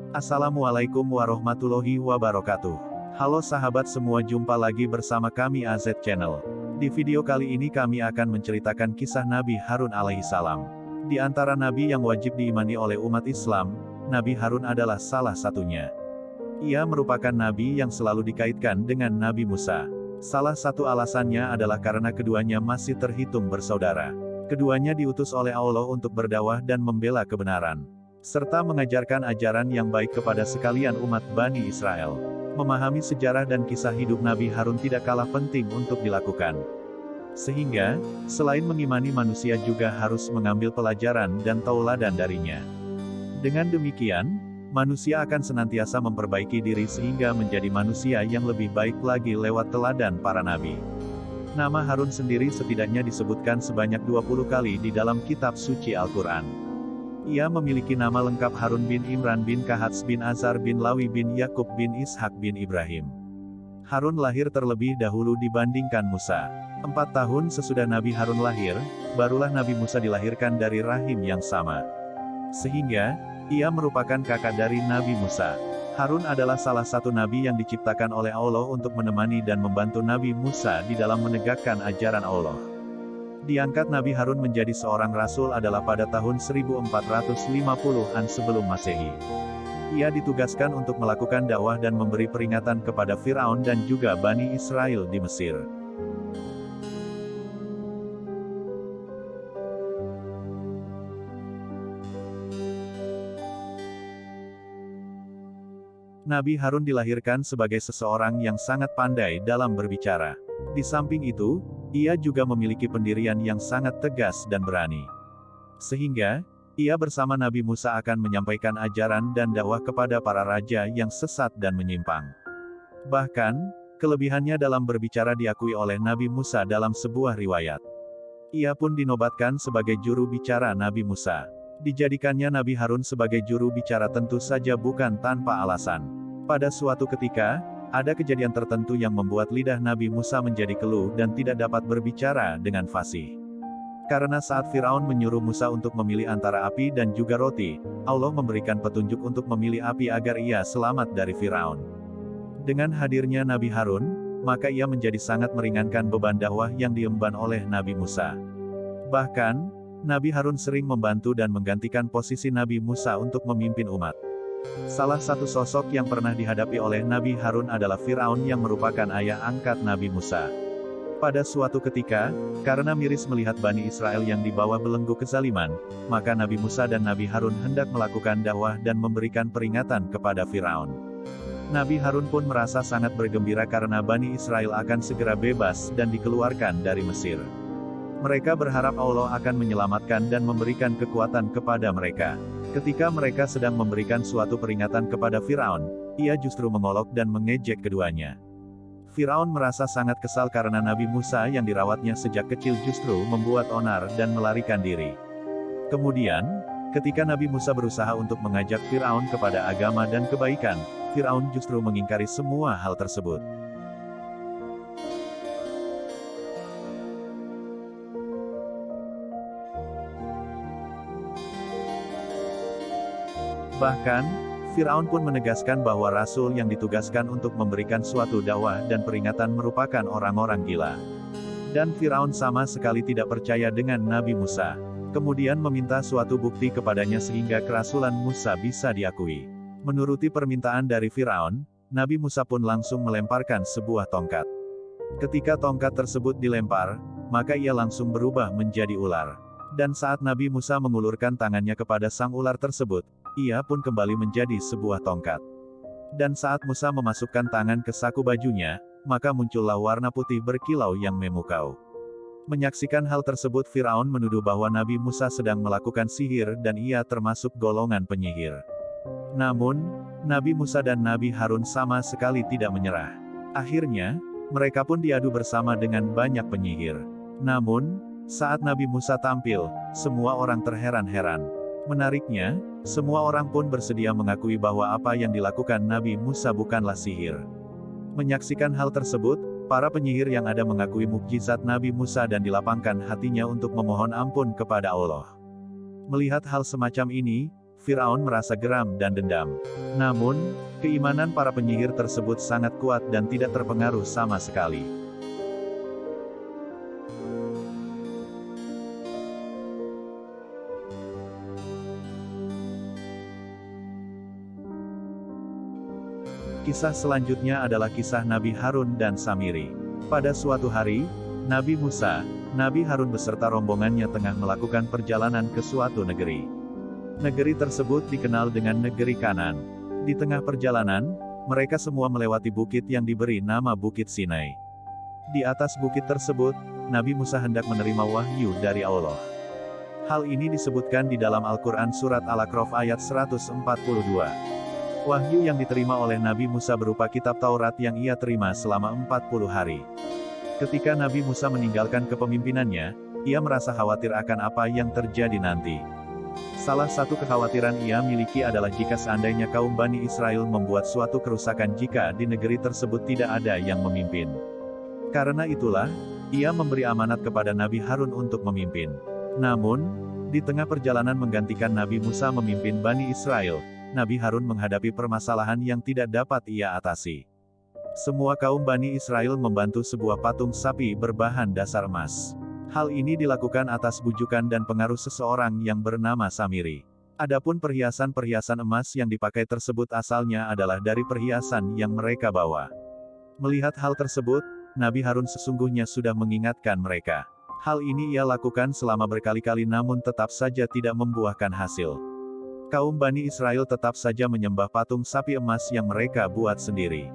Assalamualaikum warahmatullahi wabarakatuh. Halo sahabat semua, jumpa lagi bersama kami AZ Channel. Di video kali ini kami akan menceritakan kisah Nabi Harun alaihissalam. Di antara nabi yang wajib diimani oleh umat Islam, Nabi Harun adalah salah satunya. Ia merupakan nabi yang selalu dikaitkan dengan Nabi Musa. Salah satu alasannya adalah karena keduanya masih terhitung bersaudara. Keduanya diutus oleh Allah untuk berdakwah dan membela kebenaran, serta mengajarkan ajaran yang baik kepada sekalian umat Bani Israel. Memahami sejarah dan kisah hidup Nabi Harun tidak kalah penting untuk dilakukan. Sehingga, selain mengimani, manusia juga harus mengambil pelajaran dan tauladan darinya. Dengan demikian, manusia akan senantiasa memperbaiki diri sehingga menjadi manusia yang lebih baik lagi lewat teladan para nabi. Nama Harun sendiri setidaknya disebutkan sebanyak 20 kali di dalam kitab suci Al-Quran. Ia memiliki nama lengkap Harun bin Imran bin Kahats bin Azar bin Lawi bin Yakub bin Ishak bin Ibrahim. Harun lahir terlebih dahulu dibandingkan Musa. 4 tahun sesudah Nabi Harun lahir, barulah Nabi Musa dilahirkan dari rahim yang sama. Sehingga, ia merupakan kakak dari Nabi Musa. Harun adalah salah satu nabi yang diciptakan oleh Allah untuk menemani dan membantu Nabi Musa di dalam menegakkan ajaran Allah. Diangkat Nabi Harun menjadi seorang rasul adalah pada tahun 1450-an sebelum Masehi. Ia ditugaskan untuk melakukan dakwah dan memberi peringatan kepada Firaun dan juga Bani Israel di Mesir. Nabi Harun dilahirkan sebagai seseorang yang sangat pandai dalam berbicara. Di samping itu, ia juga memiliki pendirian yang sangat tegas dan berani. Sehingga, ia bersama Nabi Musa akan menyampaikan ajaran dan dakwah kepada para raja yang sesat dan menyimpang. Bahkan, kelebihannya dalam berbicara diakui oleh Nabi Musa dalam sebuah riwayat. Ia pun dinobatkan sebagai juru bicara Nabi Musa. Dijadikannya Nabi Harun sebagai juru bicara tentu saja bukan tanpa alasan. Pada suatu ketika, ada kejadian tertentu yang membuat lidah Nabi Musa menjadi keluh dan tidak dapat berbicara dengan fasih. Karena saat Firaun menyuruh Musa untuk memilih antara api dan juga roti, Allah memberikan petunjuk untuk memilih api agar ia selamat dari Firaun. Dengan hadirnya Nabi Harun, maka ia menjadi sangat meringankan beban dakwah yang diemban oleh Nabi Musa. Bahkan, Nabi Harun sering membantu dan menggantikan posisi Nabi Musa untuk memimpin umat. Salah satu sosok yang pernah dihadapi oleh Nabi Harun adalah Firaun yang merupakan ayah angkat Nabi Musa. Pada suatu ketika, karena miris melihat Bani Israel yang dibawa belenggu kezaliman, maka Nabi Musa dan Nabi Harun hendak melakukan dakwah dan memberikan peringatan kepada Firaun. Nabi Harun pun merasa sangat bergembira karena Bani Israel akan segera bebas dan dikeluarkan dari Mesir. Mereka berharap Allah akan menyelamatkan dan memberikan kekuatan kepada mereka. Ketika mereka sedang memberikan suatu peringatan kepada Firaun, ia justru mengolok dan mengejek keduanya. Firaun merasa sangat kesal karena Nabi Musa yang dirawatnya sejak kecil justru membuat onar dan melarikan diri. Kemudian, ketika Nabi Musa berusaha untuk mengajak Firaun kepada agama dan kebaikan, Firaun justru mengingkari semua hal tersebut. Bahkan, Firaun pun menegaskan bahwa rasul yang ditugaskan untuk memberikan suatu dakwah dan peringatan merupakan orang-orang gila. Dan Firaun sama sekali tidak percaya dengan Nabi Musa. Kemudian meminta suatu bukti kepadanya sehingga kerasulan Musa bisa diakui. Menuruti permintaan dari Firaun, Nabi Musa pun langsung melemparkan sebuah tongkat. Ketika tongkat tersebut dilempar, maka ia langsung berubah menjadi ular. Dan saat Nabi Musa mengulurkan tangannya kepada sang ular tersebut, ia pun kembali menjadi sebuah tongkat. Dan saat Musa memasukkan tangan ke saku bajunya, maka muncullah warna putih berkilau yang memukau. Menyaksikan hal tersebut, Firaun menuduh bahwa Nabi Musa sedang melakukan sihir dan ia termasuk golongan penyihir. Namun, Nabi Musa dan Nabi Harun sama sekali tidak menyerah. Akhirnya, mereka pun diadu bersama dengan banyak penyihir. Namun, saat Nabi Musa tampil, semua orang terheran-heran. Menariknya, semua orang pun bersedia mengakui bahwa apa yang dilakukan Nabi Musa bukanlah sihir. Menyaksikan hal tersebut, para penyihir yang ada mengakui mukjizat Nabi Musa dan dilapangkan hatinya untuk memohon ampun kepada Allah. Melihat hal semacam ini, Firaun merasa geram dan dendam. Namun, keimanan para penyihir tersebut sangat kuat dan tidak terpengaruh sama sekali. Kisah selanjutnya adalah kisah Nabi Harun dan Samiri. Pada suatu hari, Nabi Musa, Nabi Harun beserta rombongannya tengah melakukan perjalanan ke suatu negeri. Negeri tersebut dikenal dengan negeri Kanan. Di tengah perjalanan, mereka semua melewati bukit yang diberi nama Bukit Sinai. Di atas bukit tersebut, Nabi Musa hendak menerima wahyu dari Allah. Hal ini disebutkan di dalam Al-Quran Surat Al-A'raf ayat 142. Wahyu yang diterima oleh Nabi Musa berupa kitab Taurat yang ia terima selama 40 hari. Ketika Nabi Musa meninggalkan kepemimpinannya, ia merasa khawatir akan apa yang terjadi nanti. Salah satu kekhawatiran ia miliki adalah jika seandainya kaum Bani Israel membuat suatu kerusakan jika di negeri tersebut tidak ada yang memimpin. Karena itulah, ia memberi amanat kepada Nabi Harun untuk memimpin. Namun, di tengah perjalanan menggantikan Nabi Musa memimpin Bani Israel, Nabi Harun menghadapi permasalahan yang tidak dapat ia atasi. Semua kaum Bani Israel membantu sebuah patung sapi berbahan dasar emas. Hal ini dilakukan atas bujukan dan pengaruh seseorang yang bernama Samiri. Adapun perhiasan-perhiasan emas yang dipakai tersebut asalnya adalah dari perhiasan yang mereka bawa. Melihat hal tersebut, Nabi Harun sesungguhnya sudah mengingatkan mereka. Hal ini ia lakukan selama berkali-kali namun tetap saja tidak membuahkan hasil. Kaum Bani Israel tetap saja menyembah patung sapi emas yang mereka buat sendiri.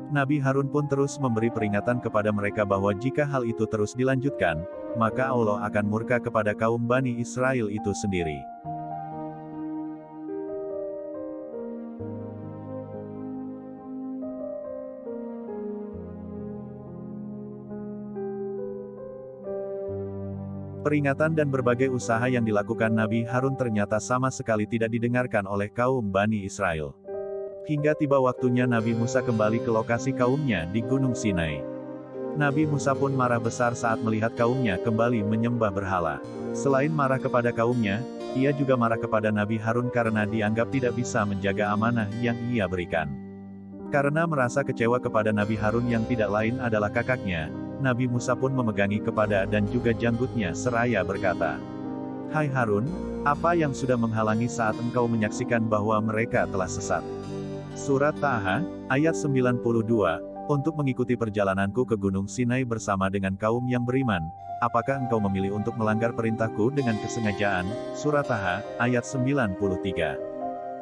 Nabi Harun pun terus memberi peringatan kepada mereka bahwa jika hal itu terus dilanjutkan, maka Allah akan murka kepada kaum Bani Israel itu sendiri. Peringatan dan berbagai usaha yang dilakukan Nabi Harun ternyata sama sekali tidak didengarkan oleh kaum Bani Israel. Hingga tiba waktunya Nabi Musa kembali ke lokasi kaumnya di Gunung Sinai. Nabi Musa pun marah besar saat melihat kaumnya kembali menyembah berhala. Selain marah kepada kaumnya, ia juga marah kepada Nabi Harun karena dianggap tidak bisa menjaga amanah yang ia berikan. Karena merasa kecewa kepada Nabi Harun yang tidak lain adalah kakaknya, Nabi Musa pun memegangi kepada dan juga janggutnya seraya berkata, "Hai Harun, apa yang sudah menghalangi saat engkau menyaksikan bahwa mereka telah sesat?" Surat Taha, ayat 92, "Untuk mengikuti perjalananku ke Gunung Sinai bersama dengan kaum yang beriman, apakah engkau memilih untuk melanggar perintahku dengan kesengajaan?" Surat Taha, ayat 93.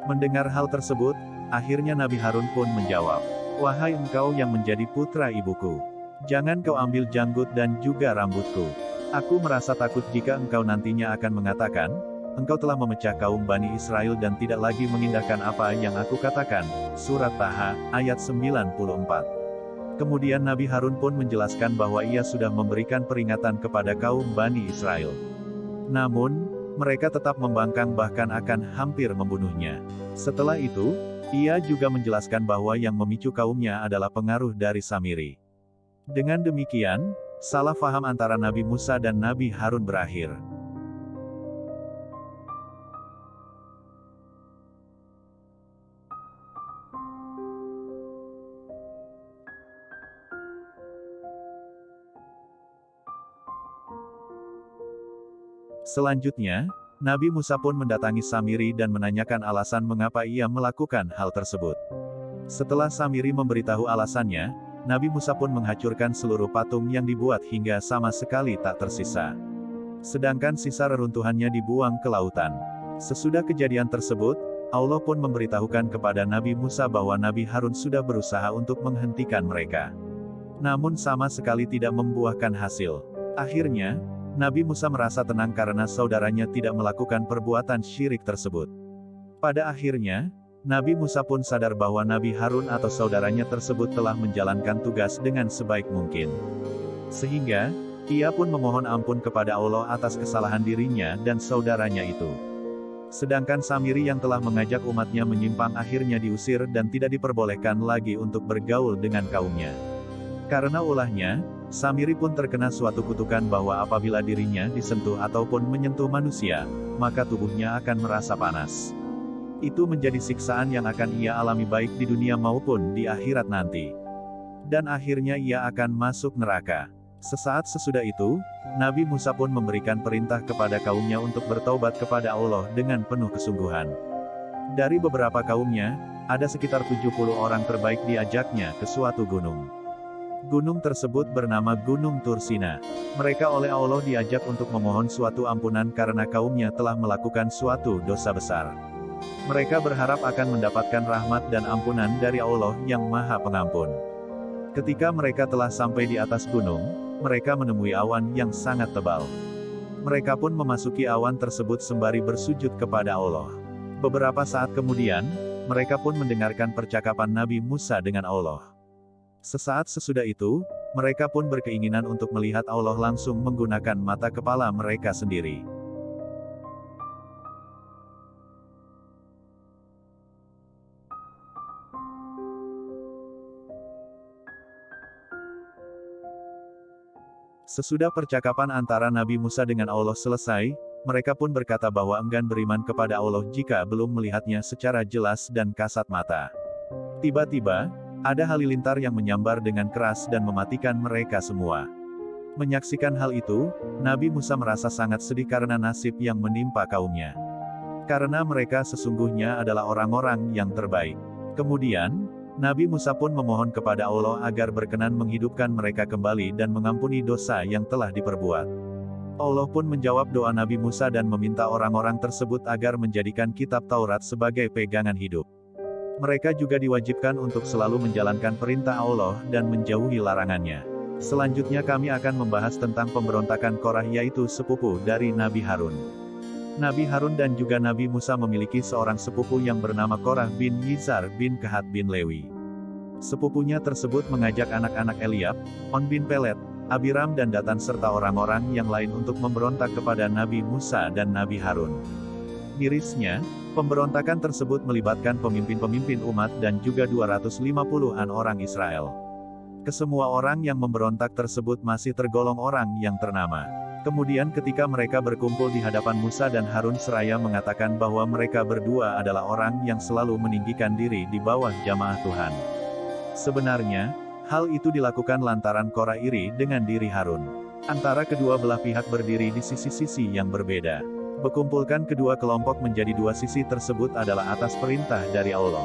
Mendengar hal tersebut, akhirnya Nabi Harun pun menjawab, "Wahai engkau yang menjadi putra ibuku, jangan kau ambil janggut dan juga rambutku. Aku merasa takut jika engkau nantinya akan mengatakan, engkau telah memecah kaum Bani Israel dan tidak lagi mengindahkan apa yang aku katakan." Surat Taha, ayat 94. Kemudian Nabi Harun pun menjelaskan bahwa ia sudah memberikan peringatan kepada kaum Bani Israel. Namun, mereka tetap membangkang bahkan akan hampir membunuhnya. Setelah itu, ia juga menjelaskan bahwa yang memicu kaumnya adalah pengaruh dari Samiri. Dengan demikian, salah faham antara Nabi Musa dan Nabi Harun berakhir. Selanjutnya, Nabi Musa pun mendatangi Samiri dan menanyakan alasan mengapa ia melakukan hal tersebut. Setelah Samiri memberitahu alasannya, Nabi Musa pun menghancurkan seluruh patung yang dibuat hingga sama sekali tak tersisa. Sedangkan sisa reruntuhannya dibuang ke lautan. Sesudah kejadian tersebut, Allah pun memberitahukan kepada Nabi Musa bahwa Nabi Harun sudah berusaha untuk menghentikan mereka. Namun sama sekali tidak membuahkan hasil. Akhirnya, Nabi Musa merasa tenang karena saudaranya tidak melakukan perbuatan syirik tersebut. Pada akhirnya, Nabi Musa pun sadar bahwa Nabi Harun atau saudaranya tersebut telah menjalankan tugas dengan sebaik mungkin. Sehingga, ia pun memohon ampun kepada Allah atas kesalahan dirinya dan saudaranya itu. Sedangkan Samiri yang telah mengajak umatnya menyimpang akhirnya diusir dan tidak diperbolehkan lagi untuk bergaul dengan kaumnya. Karena ulahnya, Samiri pun terkena suatu kutukan bahwa apabila dirinya disentuh ataupun menyentuh manusia, maka tubuhnya akan merasa panas. Itu menjadi siksaan yang akan ia alami baik di dunia maupun di akhirat nanti. Dan akhirnya ia akan masuk neraka. Sesaat sesudah itu, Nabi Musa pun memberikan perintah kepada kaumnya untuk bertaubat kepada Allah dengan penuh kesungguhan. Dari beberapa kaumnya, ada sekitar 70 orang terbaik diajaknya ke suatu gunung. Gunung tersebut bernama Gunung Tursina. Mereka oleh Allah diajak untuk memohon suatu ampunan karena kaumnya telah melakukan suatu dosa besar. Mereka berharap akan mendapatkan rahmat dan ampunan dari Allah yang Maha Pengampun. Ketika mereka telah sampai di atas gunung, mereka menemui awan yang sangat tebal. Mereka pun memasuki awan tersebut sembari bersujud kepada Allah. Beberapa saat kemudian, mereka pun mendengarkan percakapan Nabi Musa dengan Allah. Sesaat sesudah itu, mereka pun berkeinginan untuk melihat Allah langsung menggunakan mata kepala mereka sendiri. Sesudah percakapan antara Nabi Musa dengan Allah selesai, mereka pun berkata bahwa enggan beriman kepada Allah jika belum melihatnya secara jelas dan kasat mata. Tiba-tiba, ada halilintar yang menyambar dengan keras dan mematikan mereka semua. Menyaksikan hal itu, Nabi Musa merasa sangat sedih karena nasib yang menimpa kaumnya. Karena mereka sesungguhnya adalah orang-orang yang terbaik. Kemudian, Nabi Musa pun memohon kepada Allah agar berkenan menghidupkan mereka kembali dan mengampuni dosa yang telah diperbuat. Allah pun menjawab doa Nabi Musa dan meminta orang-orang tersebut agar menjadikan kitab Taurat sebagai pegangan hidup. Mereka juga diwajibkan untuk selalu menjalankan perintah Allah dan menjauhi larangannya. Selanjutnya kami akan membahas tentang pemberontakan Korah, yaitu sepupu dari Nabi Harun. Nabi Harun dan juga Nabi Musa memiliki seorang sepupu yang bernama Korah bin Yizar bin Kehat bin Lewi. Sepupunya tersebut mengajak anak-anak Eliab, On bin Pelet, Abiram dan Datan serta orang-orang yang lain untuk memberontak kepada Nabi Musa dan Nabi Harun. Mirisnya, pemberontakan tersebut melibatkan pemimpin-pemimpin umat dan juga 250-an orang Israel. Kesemua orang yang memberontak tersebut masih tergolong orang yang ternama. Kemudian ketika mereka berkumpul di hadapan Musa dan Harun seraya mengatakan bahwa mereka berdua adalah orang yang selalu meninggikan diri di bawah jamaah Tuhan. Sebenarnya, hal itu dilakukan lantaran Korah iri dengan diri Harun. Antara kedua belah pihak berdiri di sisi-sisi yang berbeda. Berkumpulkan kedua kelompok menjadi dua sisi tersebut adalah atas perintah dari Allah,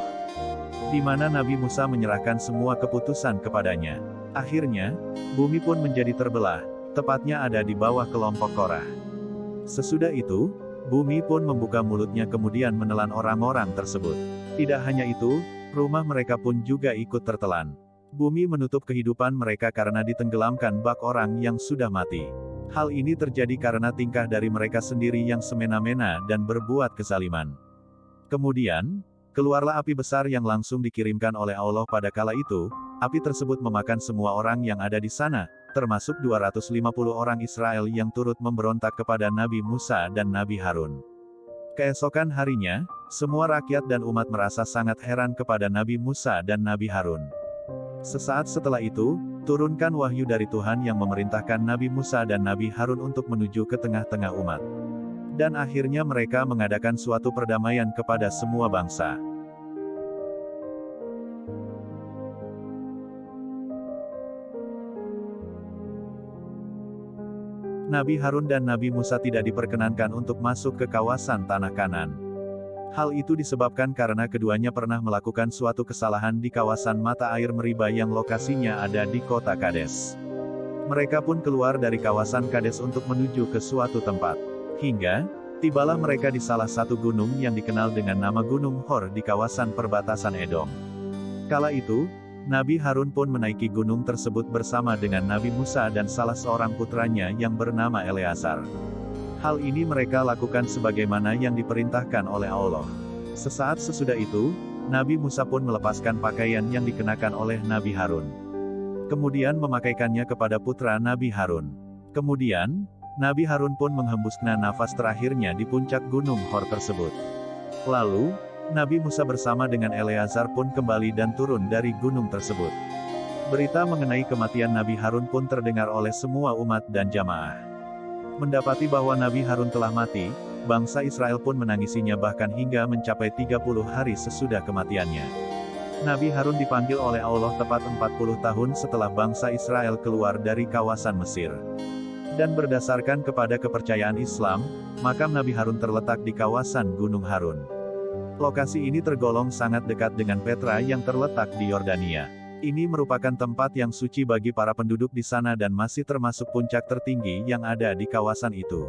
di mana Nabi Musa menyerahkan semua keputusan kepadanya. Akhirnya, bumi pun menjadi terbelah, tepatnya ada di bawah kelompok Korah. Sesudah itu, bumi pun membuka mulutnya kemudian menelan orang-orang tersebut. Tidak hanya itu, rumah mereka pun juga ikut tertelan. Bumi menutup kehidupan mereka karena ditenggelamkan bak orang yang sudah mati. Hal ini terjadi karena tingkah dari mereka sendiri yang semena-mena dan berbuat kezaliman. Kemudian, keluarlah api besar yang langsung dikirimkan oleh Allah pada kala itu. Api tersebut memakan semua orang yang ada di sana, termasuk 250 orang Israel yang turut memberontak kepada Nabi Musa dan Nabi Harun. Keesokan harinya, semua rakyat dan umat merasa sangat heran kepada Nabi Musa dan Nabi Harun. Sesaat setelah itu, turunkan wahyu dari Tuhan yang memerintahkan Nabi Musa dan Nabi Harun untuk menuju ke tengah-tengah umat. Dan akhirnya mereka mengadakan suatu perdamaian kepada semua bangsa. Nabi Harun dan Nabi Musa tidak diperkenankan untuk masuk ke kawasan Tanah Kanan. Hal itu disebabkan karena keduanya pernah melakukan suatu kesalahan di kawasan mata air Meriba yang lokasinya ada di kota Kades. Mereka pun keluar dari kawasan Kades untuk menuju ke suatu tempat. Hingga, tibalah mereka di salah satu gunung yang dikenal dengan nama Gunung Hor di kawasan perbatasan Edom. Kala itu, Nabi Harun pun menaiki gunung tersebut bersama dengan Nabi Musa dan salah seorang putranya yang bernama Eleazar. Hal ini mereka lakukan sebagaimana yang diperintahkan oleh Allah. Sesaat sesudah itu, Nabi Musa pun melepaskan pakaian yang dikenakan oleh Nabi Harun. Kemudian memakaikannya kepada putra Nabi Harun. Kemudian, Nabi Harun pun menghembuskan nafas terakhirnya di puncak gunung Hor tersebut. Lalu, Nabi Musa bersama dengan Eleazar pun kembali dan turun dari gunung tersebut. Berita mengenai kematian Nabi Harun pun terdengar oleh semua umat dan jamaah. Mendapati bahwa Nabi Harun telah mati, Bangsa Israel pun menangisinya bahkan hingga mencapai 30 hari sesudah kematiannya. Nabi Harun dipanggil oleh Allah tepat 40 tahun setelah bangsa Israel keluar dari kawasan Mesir. Dan berdasarkan kepada kepercayaan Islam, makam Nabi Harun terletak di kawasan Gunung Harun. Lokasi ini tergolong sangat dekat dengan Petra yang terletak di Yordania. Ini merupakan tempat yang suci bagi para penduduk di sana dan masih termasuk puncak tertinggi yang ada di kawasan itu.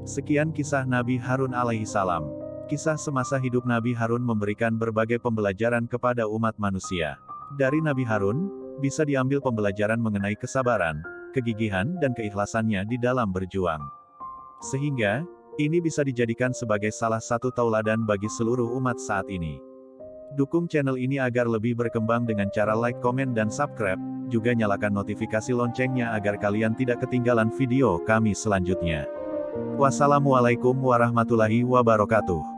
Sekian kisah Nabi Harun alaihissalam. Kisah semasa hidup Nabi Harun memberikan berbagai pembelajaran kepada umat manusia. Dari Nabi Harun, bisa diambil pembelajaran mengenai kesabaran, kegigihan dan keikhlasannya di dalam berjuang. Sehingga, ini bisa dijadikan sebagai salah satu tauladan bagi seluruh umat saat ini. Dukung channel ini agar lebih berkembang dengan cara like, komen, dan subscribe, juga nyalakan notifikasi loncengnya agar kalian tidak ketinggalan video kami selanjutnya. Wassalamualaikum warahmatullahi wabarakatuh.